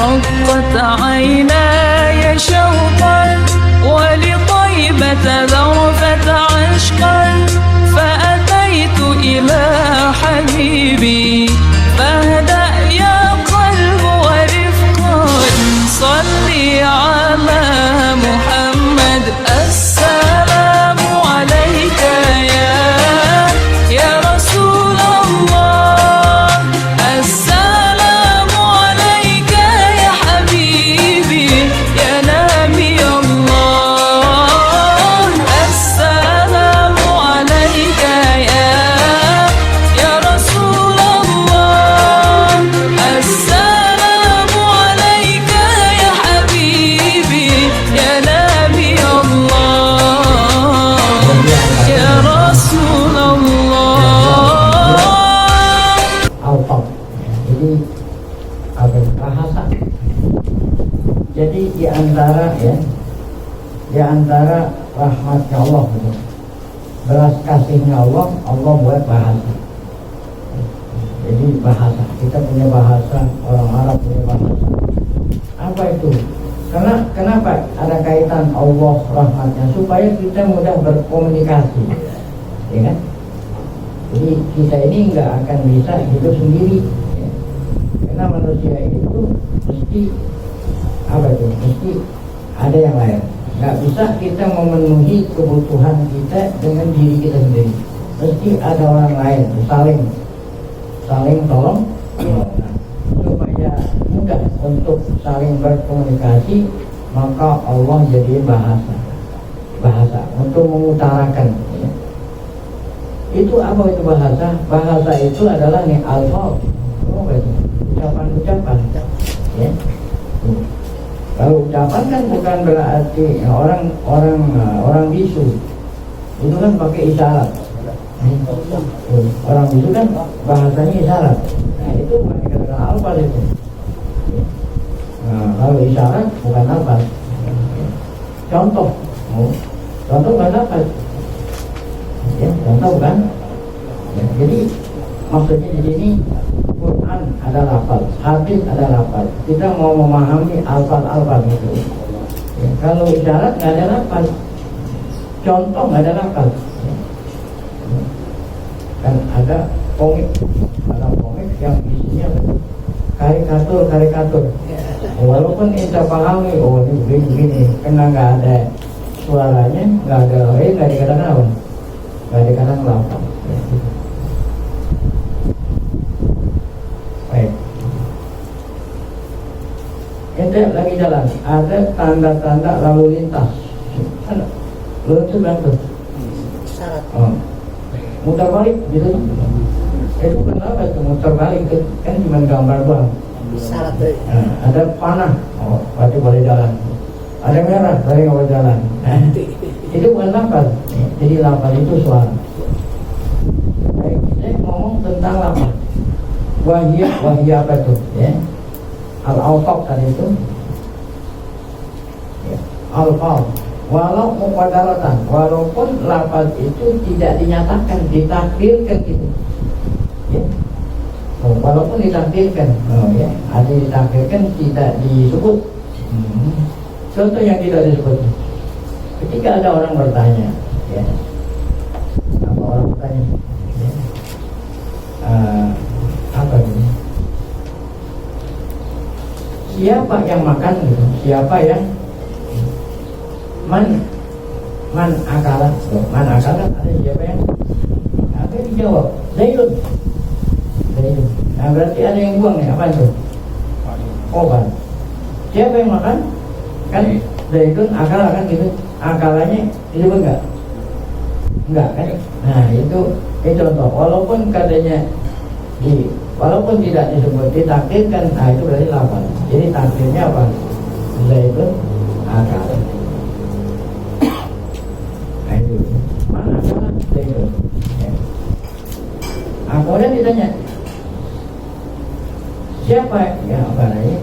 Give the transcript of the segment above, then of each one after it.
رقت عيناي شوقا ولطيبة ذرفت عشقا فأتيت إلى حبيبي فاهدأ يا قلب ورفقا صلي على محمد السلام عليك يا رسول الله السلام عليك يا حبيبي يا نبي الله السلام عليك يا رسول الله السلام عليك يا حبيبي يا نبي الله يا رسول الله. Al-Qaf. Jadi apa itu? Bahasa. Jadi di antara rahmatnya Allah, gitu. Belas kasihnya Allah, Allah buat bahasa. Jadi bahasa, kita punya bahasa, orang Arab punya bahasa. Apa itu? Karena kenapa ada kaitan Allah rahmatnya supaya kita mudah berkomunikasi, ya kan? Jadi kita ini nggak akan bisa hidup sendiri, ya. Karena manusia itu mesti apa itu? Mesti ada yang lain. Nggak bisa kita memenuhi kebutuhan kita dengan diri kita sendiri. Mesti ada orang lain, saling tolong. Nah, supaya mudah untuk saling berkomunikasi, maka Allah jadi bahasa untuk mengutarakan, ya. Itu apa itu bahasa? Bahasa itu adalah nih alfaz, ucapan-ucapan, ya. Kalau ucapan kan bukan berarti orang bisu, itu kan pakai isyarat. Orang bisu kan bahasanya isyarat. Nah itu bukan alfaz itu. Nah, kalau isyarat bukan alfaz. Contoh bukan alfaz. Ya, contoh kan? Ya, jadi maksudnya di sini Quran ada lafaz, hadis ada lafaz. Kita mau memahami alfaz itu. Ya, kalau isyarat nggak ada lafaz, contoh nggak ada lafaz. Ya. Kan ada komik yang isinya karikatur. Walaupun kita pahami, oh ini begini, karena nggak ada suaranya, nggak dikatakan apa? Nggak dikatakan lafaz. Ya, gitu. Baik. Kita lagi jalan, ada tanda-tanda lalu lintas. Ada. Lalu itu berapa? Syarat. Oh. Muter balik gitu. Itu kenapa itu muter balik? Kan cuma gambar doang. Syarat. Nah, ada panah, oh berarti boleh jalan. Ada merah, berarti nggak boleh jalan. Itu bukan lafaz. Jadi lafaz itu suara. Baik, saya ngomong tentang lafaz. Wahia apa itu? Ya. Al-Awqaf tadi itu. Ya. Al-Qaf. Walau muqaddaratan, walaupun lafaz itu tidak dinyatakan, ditakdirkan gitu. Ya. Oh, walaupun ditakdirkan, ya, ada ditakdirkan tidak disebut. Contoh yang tidak disebut. Ketika ada orang bertanya, ya, apa orang bertanya? Ya. Apa ini? Siapa yang makan gitu? Siapa yang man akalan? Man akalan ada siapa yang? Apa yang dijawab? Zaidun. Nah berarti ada yang buang nih, apa itu? Obat. Siapa yang makan? Kan Zaidun akal kan gitu. Akalannya disebut enggak? Enggak kan? Nah itu contoh. Walaupun katanya walaupun tidak disebut ditakdirkan, nah itu berarti lafaz. Jadi takdirnya apa? Zaidun akal. Nah itu mana akal Zaidun? Ya. Nah, kemudian ditanya siapa ya apa namanya?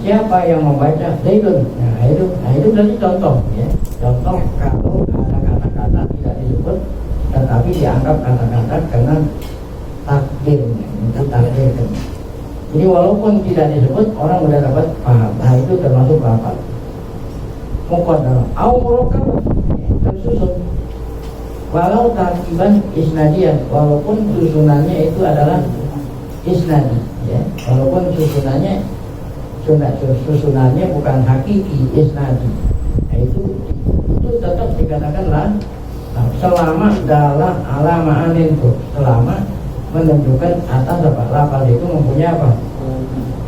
Siapa yang membaca Zaidun? Nah itu berarti contoh, ya. Contoh kalau ada kata-kata tidak disebut tetapi dianggap kata-kata karena takdir, itu takdir. Jadi walaupun tidak disebut, orang sudah dapat paham. Nah itu termasuk lafaz muqaddam. Au murakab tersusun. Walau tarkiban isnadian, walaupun susunannya itu adalah isnadi, ya. Walaupun susunannya bukan hakiki isnadi. Nah, itu tetap dikatakanlah selama dalam alamaan itu, selama menunjukkan atas apa lafaz itu mempunyai apa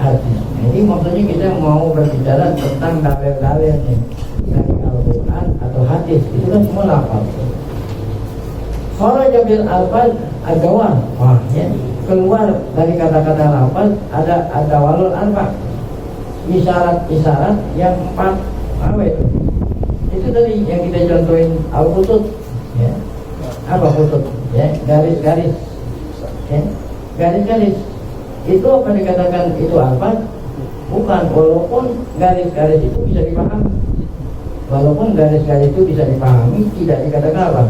hadis. Jadi maksudnya kita mau berbicara tentang dalil-dalilnya dari Al-Quran atau hadis, itu kan semua lafaz. Kharaja bil alfaz adawal, wah ya, keluar dari kata-kata lafaz ada walul arba, isyarat-isyarat yang 4. Apa itu? Itu tadi yang kita contohin al-khutut, ya. Apa khutut? Ya, garis-garis. Ya, garis-garis. Itu apa dikatakan itu alfaz? Bukan, walaupun garis-garis itu bisa dipahami. Walaupun garis-garis itu bisa dipahami, tidak dikatakan apa?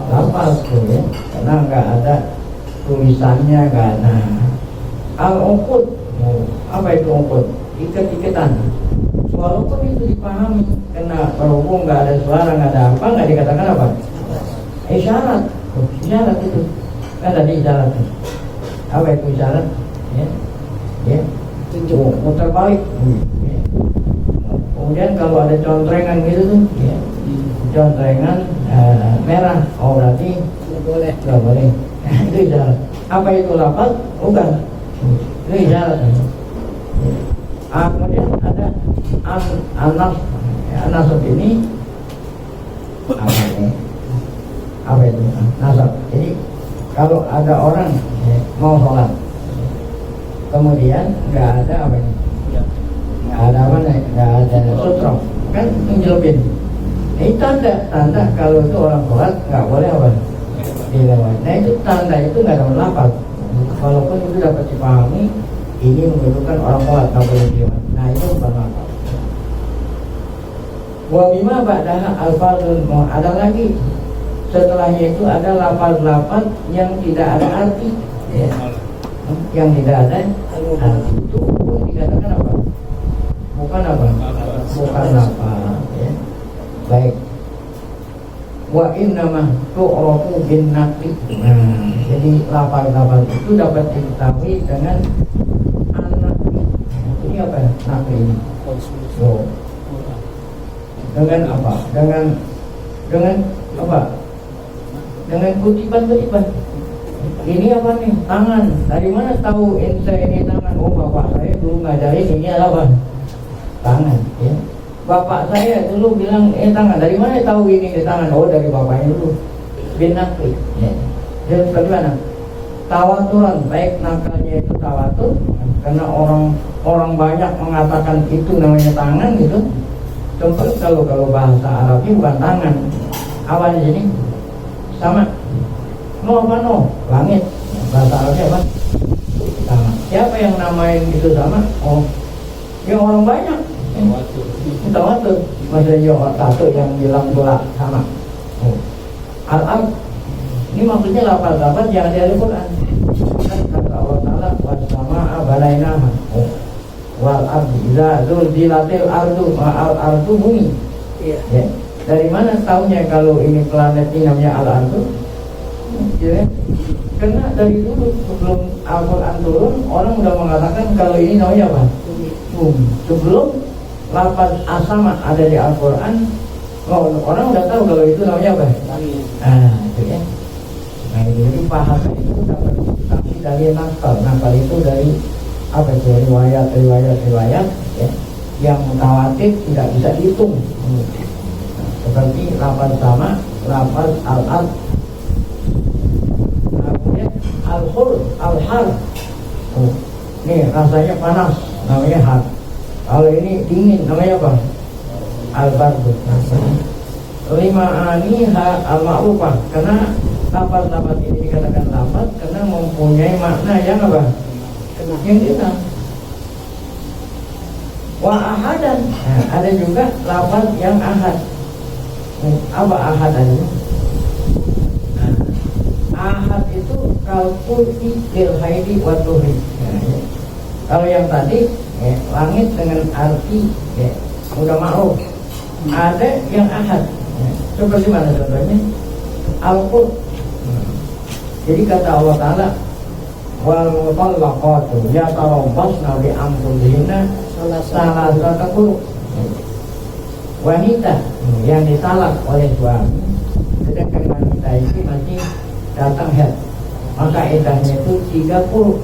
Lafaz tuh, ya. Karena nggak ada tulisannya, nggak ada. Al-uqud, apa itu uqud? Ikat-ikatan. Walaupun itu dipahami, karena berhubung nggak ada suara, nggak ada apa, nggak dikatakan apa? Isyarat, isyarat itu kan tadi isyarat. Apa itu isyarat? Ya, ya. Muter balik. Ya. Kemudian kalau ada contrengan gitu tuh, ya. Contrengan merah, oh berarti nggak boleh. Itu isyarat. Apa itu lafaz? Bukan. Itu isyarat. Kemudian ada nasab ini apa itu? Nasab. Jadi kalau ada orang mau sholat, kemudian nggak ada apa ini? Nggak ada apa nih? Nggak ada sutra, kan menjelupin. Ini tanda kalau itu orang sholat nggak boleh apa? Dilewat. Nah itu tanda itu nggak ada lafaz. Walaupun itu dapat dipahami, ini menunjukkan orang sholat nggak boleh dilewat. Nah itu bukan lafaz. Wa bima ba'daha alfazul ada lagi. Setelahnya itu ada lafaz-lafaz yang tidak ada arti, ya. Yang tidak ada arti itu pun dikatakan apa? Bukan apa? Bukan lafaz, ya. Baik. Wa innama tu'rafu bin naqli. Jadi lafaz-lafaz itu dapat diketahui dengan an-naqli. Ini apa? Naqli ini. So, dengan apa? Dengan apa? Dengan kutipan-kutipan. Ini apa nih? Tangan. Dari mana tahu ini tangan? Oh, bapak saya dulu ngajarin ini apa? Tangan, ya. Bapak saya dulu bilang tangan. Dari mana tahu ini tangan? Oh, dari bapaknya dulu. Binakli, ya. Jadi bagaimana? Tawaturan, baik nakalnya itu tawatur, karena orang banyak mengatakan itu namanya tangan gitu. Contoh kalau bahasa Arabnya bukan tangan, apa di sini? Sama. No apa no? Langit. Bahasa Arabnya apa? Sama. Siapa yang namain itu sama? Oh, yang orang banyak. Tawatur. Maksudnya satu yang bilang bola sama. Oh. Al-Am. Ini maksudnya lafaz-lafaz yang ada di Al-Quran. Kata Allah Taala was-samaa'a banainaha. Oh. Wal ardi idza zulzilatil ardu al-ardu bumi. Iya. Ya. Dari mana tahunya kalau ini planet ini namanya al-ardu? Ya. Karena dari dulu sebelum Al-Quran turun, orang sudah mengatakan kalau ini namanya apa? Bumi. Sebelum lafaz as-sama ada di Al-Quran, orang sudah tahu kalau itu namanya apa? Itu ya. Nah, jadi bahasa itu dapat tapi dari nakal. Nakal itu dari apa itu? Riwayat ya, yang mutawatir tidak bisa dihitung. Seperti lafaz sama, lafaz al-al, kemudian al-hur, al-har. Nih rasanya panas, namanya har. Kalau ini dingin, namanya apa? Al-bardu. Lima aniha al-ma'rufah. Karena lafaz-lafaz ini dikatakan lafaz karena mempunyai makna yang apa? Yang kita. Wa ahadan. Nah, ada juga lafaz yang ahad. Apa ahad itu? Ahad itu kalkulti lil haidi wa tuhri. Kalau yang tadi langit dengan arti udah maklum. Ada yang ahad. Seperti mana contohnya? Al-Qur. Jadi kata Allah Ta'ala, wal mutallaqatu yatarabbasna bi anfusihinna salasata quru. Wanita yang ditalak oleh suami, sedangkan wanita itu masih datang haid, maka idahnya itu 3 quru.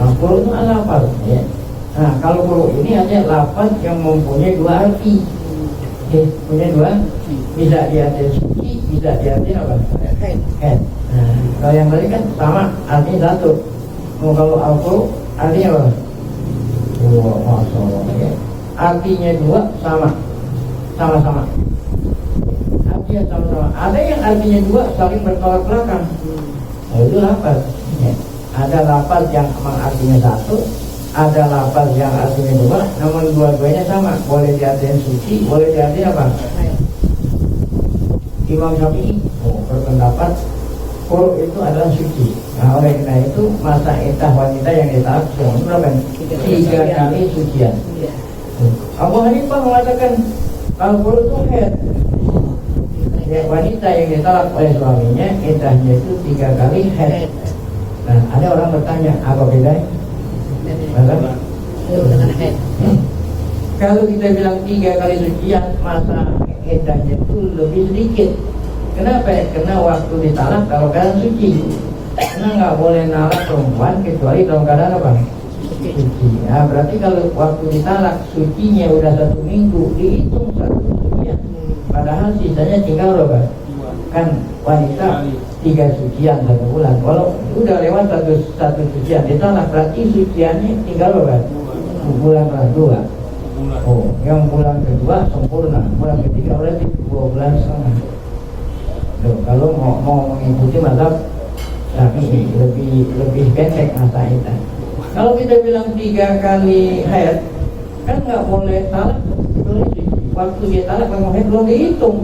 Nah, quru itu ada apa? Ya. Nah, kalau quru ini ada lafaz yang mempunyai 2 arti. Punya 2, bisa diartikan suci, bisa diartikan apa? Haid. Nah, kalau yang tadi kan sama, artinya 1. Kalau al-quru artinya apa? Masya Allah, ya. Artinya 2 sama-sama. Artinya sama-sama. Ada yang artinya 2 saling bertolak belakang. Nah, itu lafaz. Ya. Ada lafaz yang memang artinya 1, ada lafaz yang artinya 2, namun dua-duanya sama. Boleh diartikan suci, boleh diartikan apa? Imam Syafi'i berpendapat quru itu adalah suci. Nah, oleh karena itu masa iddah wanita yang ditalak berapa? 3 kali sucian. Abu Hanifah mengatakan kalau quru itu haid. Ya, wanita yang ditalak oleh suaminya iddahnya itu 3 kali haid. Nah, ada orang bertanya apa bedanya? Kalau kita bilang 3 kali sucian, masa iddahnya itu lebih sedikit. Kenapa? Karena waktu ditalak kalau keadaan suci. Karena nggak boleh nalak perempuan kecuali dalam keadaan apa? Suci. Nah, berarti kalau waktu ditalak sucinya udah 1 minggu, dihitung 1 sucian. Padahal sisanya tinggal berapa? Kan wanita 3 sucian 1 bulan. Kalau udah lewat satu sucian ditalak, berarti suciannya tinggal berapa? 2 bulan lah, 2. Oh, yang bulan kedua sempurna, bulan ketiga berarti 2 bulan setengah. Loh, kalau mau mengikuti mazhab Syafi'i lebih pendek masa itu. Kalau kita bilang 3 kali haid, kan nggak boleh talak. Waktu dia talak memang haid belum dihitung.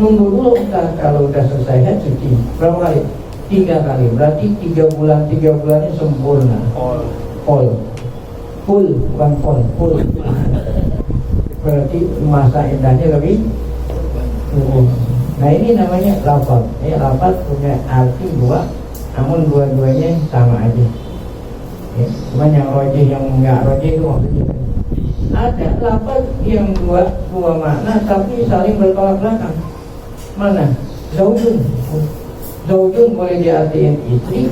Nunggu dulu kalau udah selesai haid suci. Berapa kali? 3 kali. Berarti 3 bulannya sempurna. Full, bukan full. Berarti masa indahnya lebih. Nah, ini namanya lafaz. Lafaz punya arti 2, namun dua-duanya sama aja. Ya, cuman yang rojih yang enggak rojih itu maksudnya. Ada lafaz yang dua makna tapi saling bertolak belakang. Mana? Zaujun boleh diartikan istri,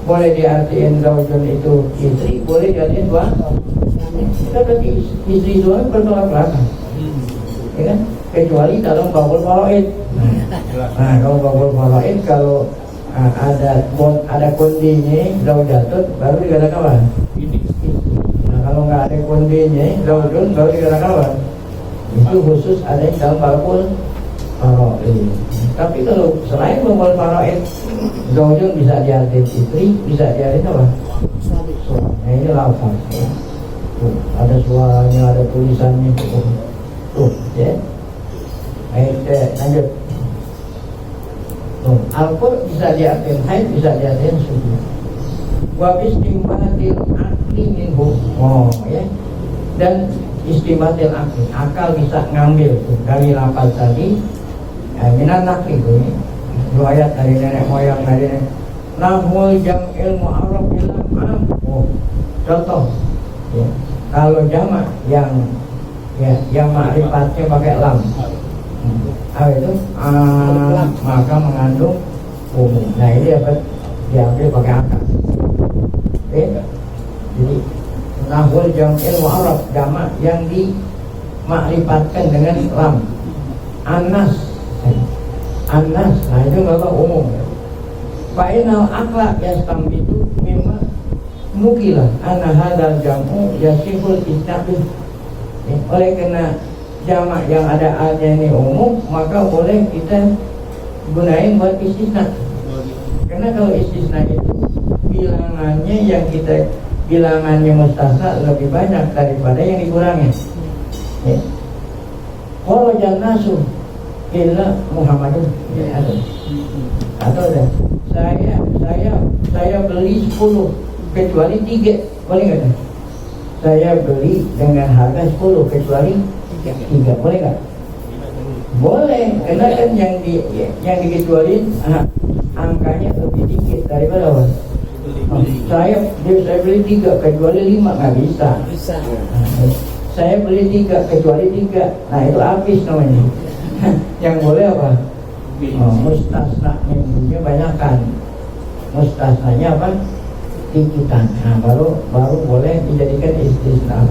boleh diartikan zaujun itu istri, boleh diartikan suami. Kita berarti istri suami bertolak belakang. Ya kan? Kecuali dalam babul faraid. Nah, kalau babul faraid kalau ada kondinya zaujatun baru dikatakan apa? Nah, kalau nggak ada kondinya zaujun baru dikatakan apa? Itu khusus ada dalam babul faraid. Tapi kalau selain babul faraid, zaujun bisa diartikan istri, bisa diartikan apa? Suami. Nah, ini lafaz. Ya. Ada suaranya, ada tulisannya. Ya. Lanjut. Al-Qur bisa diartikan haid, bisa diartikan suci. Wa istimbatil akli minhu. Oh, ya. Dan istimbatil akli, akal bisa ngambil dari lafaz tadi. Minan nakli itu. Riwayat dari nenek moyang dari nenek. Nahwul jam'il mu'arraf bil am. Oh, contoh. Ya. Kalau jamak yang ma'rifatnya pakai lam. Apa itu? Maka mengandung umum. Nah, ini dapat diambil pakai akal. Jadi nahwul jam'il mu'arraf, jamak yang dimakrifatkan dengan lam. Anas, nah itu nggak umum. Fa'inal akla yastambitu mimma nukilah anna hadal jam'u yasihul istabih. Oleh karena jamak yang ada a-nya ini umum, maka boleh kita gunain buat istisna. Karena kalau istisna itu bilangannya yang kita bilangannya mustasna lebih banyak daripada yang dikurangi. Kalau jannasu illa Muhammadun, atau ada saya beli 10 kecuali 3, boleh nggak? Saya beli dengan harga 10 kecuali 3, boleh nggak? Boleh, karena kan yang dikecualiin angkanya lebih dikit daripada apa? Saya beli 3 kecuali 5, nggak bisa. Saya beli 3 kecuali 3, nah itu habis namanya. Yang boleh apa? Mustasnanya punya banyakan. Mustasnanya apa? Dikitan. Nah baru boleh dijadikan istisna.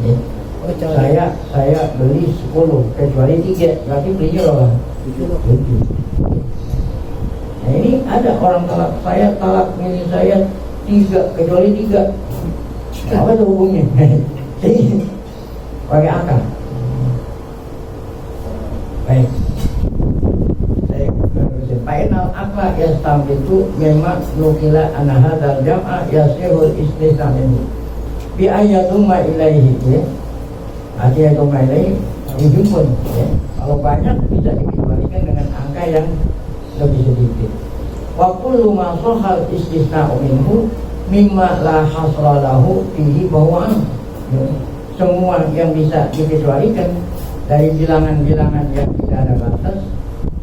Ya. Saya beli 10 kecuali 3, berarti belinya apa? 7. Nah ini ada orang talak, saya talak ini saya 3 kecuali 3. Apa itu hukumnya? Jadi pakai akal. Baik. Saya terusin. Fainal akla yastam itu memang nukila anaha dal jam'a yasihul istisna minhu. Bi ayatumma ilaihi ya. Ayatumma ilaihi dihimpun ya. Kalau banyak bisa dikecualikan dengan angka yang lebih sedikit. Wa kullu ma sahal istisna minhu mimma la hasra lahu fihi bahwa semua yang bisa dikecualikan dari bilangan-bilangan yang tidak ada batas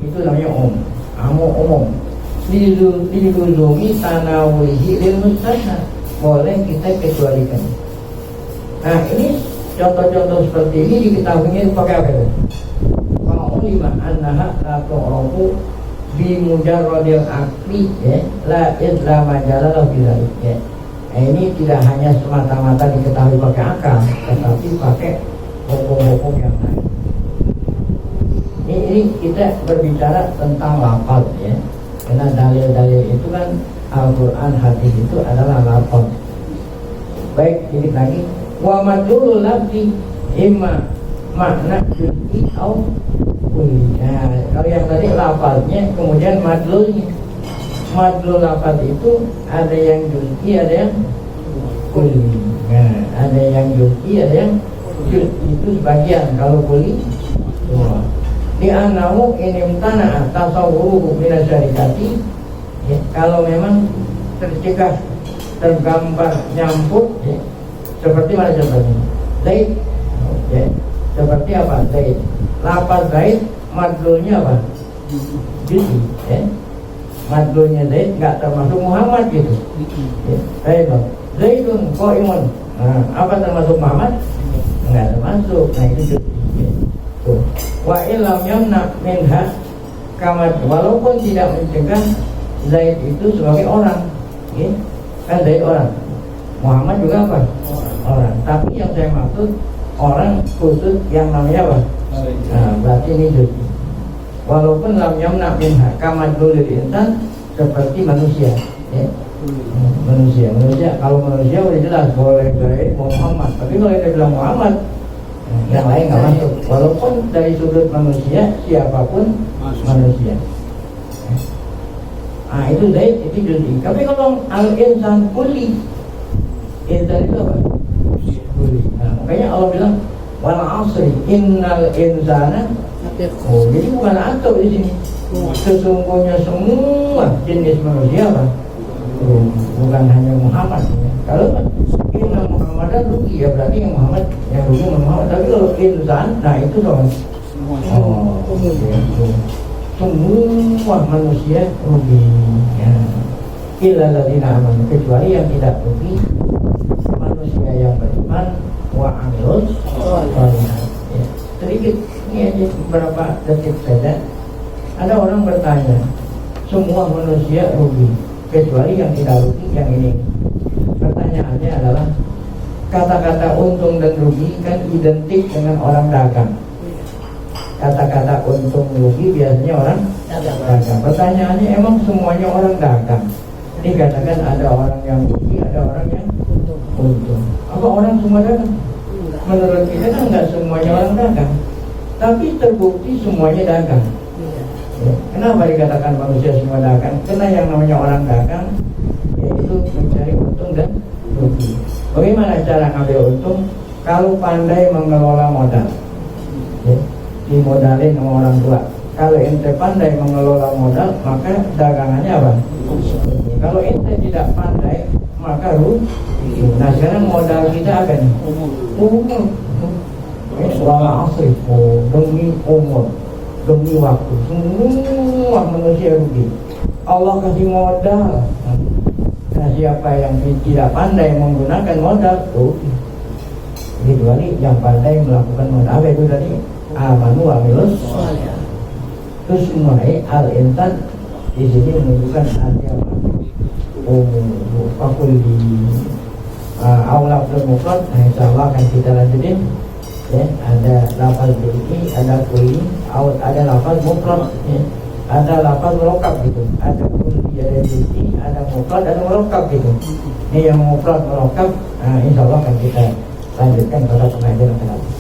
itu namanya umum. Diluzumi tanawulihi lil mustasna, boleh kita kecualikan. Nah ini contoh-contoh seperti ini diketahuinya pakai apa itu? Fa'ulima annaha la tu'rafu bi mujarradil akli ya la idla majalala bidzalik ya. Nah, ini tidak hanya semata-mata diketahui pakai akal, tetapi pakai hukum-hukum yang lain. Ini kita berbicara tentang lafaz ya. Karena dalil-dalil itu kan Al-Quran, hadis itu adalah lafaz. Baik, sedikit lagi. Wa madlulul lafzi imma makna juz'i au kulli. Nah, kalau yang tadi lafaznya, kemudian madlulnya. Madlul lafaz itu ada yang juz'i, ada yang kulli. Nah, ada yang juz'i, ada yang itu sebagian. Kalau kulli semua. Di anahu inimtana tasawwuruhu minasyarikati ya, kalau memang tercegah tergambar nyampur ya, seperti mana contohnya? Zaid ya, seperti apa? Zaid, lafaz Zaid madlulnya apa? Juz'i ya. Madlulnya Zaid nggak termasuk Muhammad gitu ya. Zaidun qaimun. Nah, apa termasuk Muhammad? Nggak termasuk. Nah itu juz'i ya. Wa illam yamna minha kamat, walaupun tidak mencegah Zaid itu sebagai orang ya. Kan Zaid orang, Muhammad juga apa? Orang. Tapi yang saya maksud orang khusus yang namanya apa? Nah, berarti ini juz'i. Walaupun lam yamna minha kamat dulil insan, seperti manusia ya. Manusia kalau manusia udah jelas boleh Zaid Muhammad, tapi kalau dia bilang Muhammad yang lain nggak masuk, walaupun dari sudut manusia siapapun manusia. Ah itu Zaid itu juz'i. Tapi kalau al-insan kulli, insan itu apa? Kulli. Nah, makanya Allah bilang wal 'asri innal insana. Oh, jadi bukan atau di sini. Sesungguhnya semua jenis manusia apa? Bukan hanya Muhammad. Kalau inna Muhammadan rugi ya berarti yang Muhammad yang rugi Muhammad. Tapi kalau insan, nah itu dong. Semua manusia rugi. Ya. Illa ladzina amanu, kecuali yang tidak rugi manusia yang beriman wa amilus shalihat. Ya. Sedikit ini aja beberapa detik saja. Ada orang bertanya, semua manusia rugi kecuali yang tidak rugi yang ini. Pertanyaannya adalah kata-kata untung dan rugi kan identik dengan orang dagang. Kata-kata untung rugi biasanya orang dagang. Pertanyaannya emang semuanya orang dagang? Dikatakan ada orang yang rugi, ada orang yang untung. Apa orang semua dagang? Menurut kita kan nggak semuanya orang dagang, tapi terbukti semuanya dagang. Ya. Kenapa dikatakan manusia semua dagang? Karena yang namanya orang dagang yaitu mencari untung dan rugi. Bagaimana cara ngambil untung? Kalau pandai mengelola modal ya, dimodalin sama orang tua. Kalau ente pandai mengelola modal, maka dagangannya apa? Kalau ente tidak pandai maka rugi. Nah sekarang modal kita apa nih? Umur. Wala asri, demi umur, demi waktu, semua manusia rugi. Allah kasih modal. Nah siapa yang tidak pandai menggunakan modal rugi. Kecuali yang pandai melakukan modal. Apa itu tadi? Amanu wa amilus sholih. Terus mulai al-insan di sini menunjukkan agama. Fakul di aula mufrad. Nah insyaallah akan kita lanjutin. Ya, ada lafaz ini, ada kulli, ada lafaz mufrad, ya. Ada lafaz murakkab gitu. Ada kulli, ada juz'i, ada mufrad, ada murakkab gitu. Ini yang mufrad murakkab, insyaallah akan kita lanjutkan pada pengajian akan datang.